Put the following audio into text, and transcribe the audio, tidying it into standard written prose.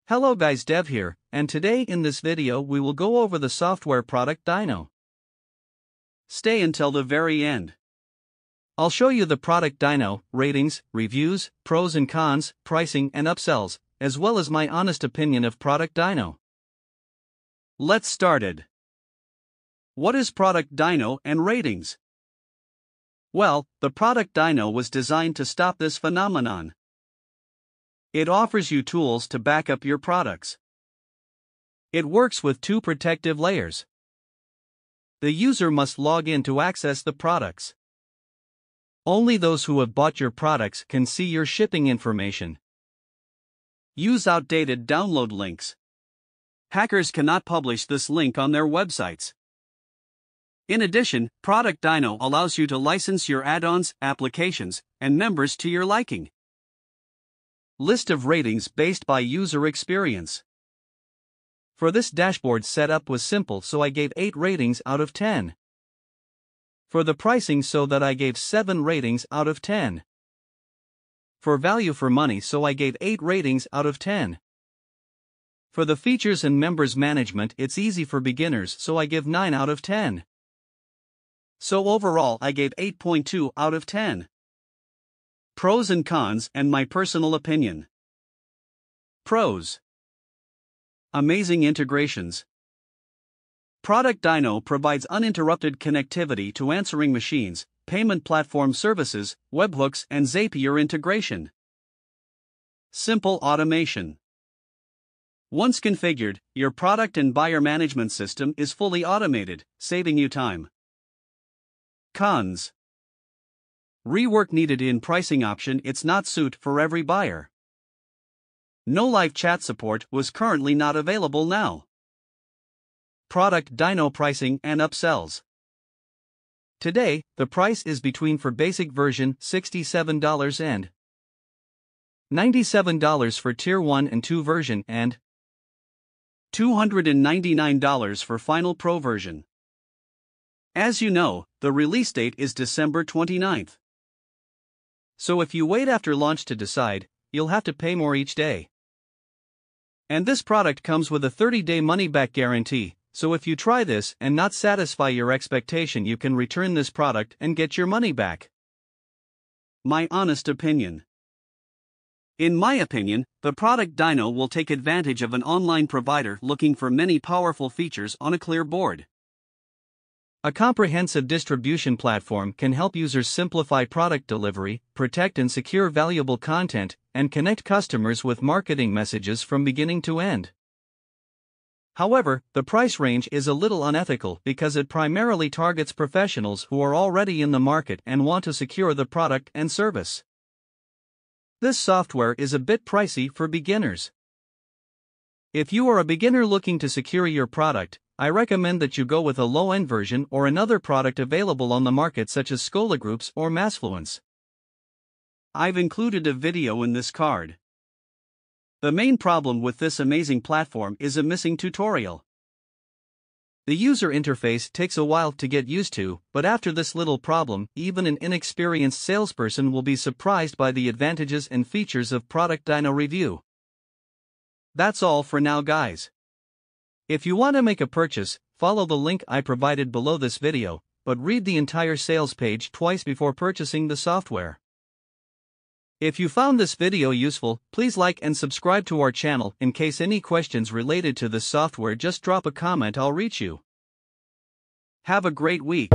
Hello guys, Dev here, and today in this video we will go over the software ProductDyno. Stay until the very end. I'll show you the ProductDyno, ratings, reviews, pros and cons, pricing and upsells, as well as my honest opinion of ProductDyno. Let's started. What is ProductDyno and ratings? Well, the ProductDyno was designed to stop this phenomenon. It offers you tools to back up your products. It works with two protective layers. The user must log in to access the products. Only those who have bought your products can see your shipping information. Use outdated download links. Hackers cannot publish this link on their websites. In addition, ProductDyno allows you to license your add-ons, applications, and members to your liking. List of ratings based by user experience. For this dashboard setup was simple, so I gave 8 ratings out of 10. For the pricing, so that I gave 7 ratings out of 10. For value for money, so I gave 8 ratings out of 10. For the features and members management, it's easy for beginners, so I give 9 out of 10. So overall I gave 8.2 out of 10. Pros and cons and my personal opinion. Pros. Amazing integrations. ProductDyno provides uninterrupted connectivity to answering machines, payment platform services, webhooks and Zapier integration. Simple automation. Once configured, your product and buyer management system is fully automated, saving you time. Cons. Rework needed in pricing option, it's not suit for every buyer. No live chat support was currently not available now. ProductDyno pricing and upsells. Today, the price is between for basic version $67 and $97 for tier 1 and 2 version and $299 for final pro version. As you know, the release date is December 29th. So if you wait after launch to decide, you'll have to pay more each day. And this product comes with a 30-day money-back guarantee, so if you try this and not satisfy your expectation, you can return this product and get your money back. My honest opinion. In my opinion, the ProductDyno will take advantage of an online provider looking for many powerful features on a clear board. A comprehensive distribution platform can help users simplify product delivery, protect and secure valuable content, and connect customers with marketing messages from beginning to end. However, the price range is a little unethical because it primarily targets professionals who are already in the market and want to secure the product and service. This software is a bit pricey for beginners. If you are a beginner looking to secure your product, I recommend that you go with a low-end version or another product available on the market such as Schola Groups or Massfluence. I've included a video in this card. The main problem with this amazing platform is a missing tutorial. The user interface takes a while to get used to, but after this little problem, even an inexperienced salesperson will be surprised by the advantages and features of ProductDyno review. That's all for now, guys. If you want to make a purchase, follow the link I provided below this video, but read the entire sales page twice before purchasing the software. If you found this video useful, please like and subscribe to our channel. In case any questions related to this software, just drop a comment, I'll reach you. Have a great week.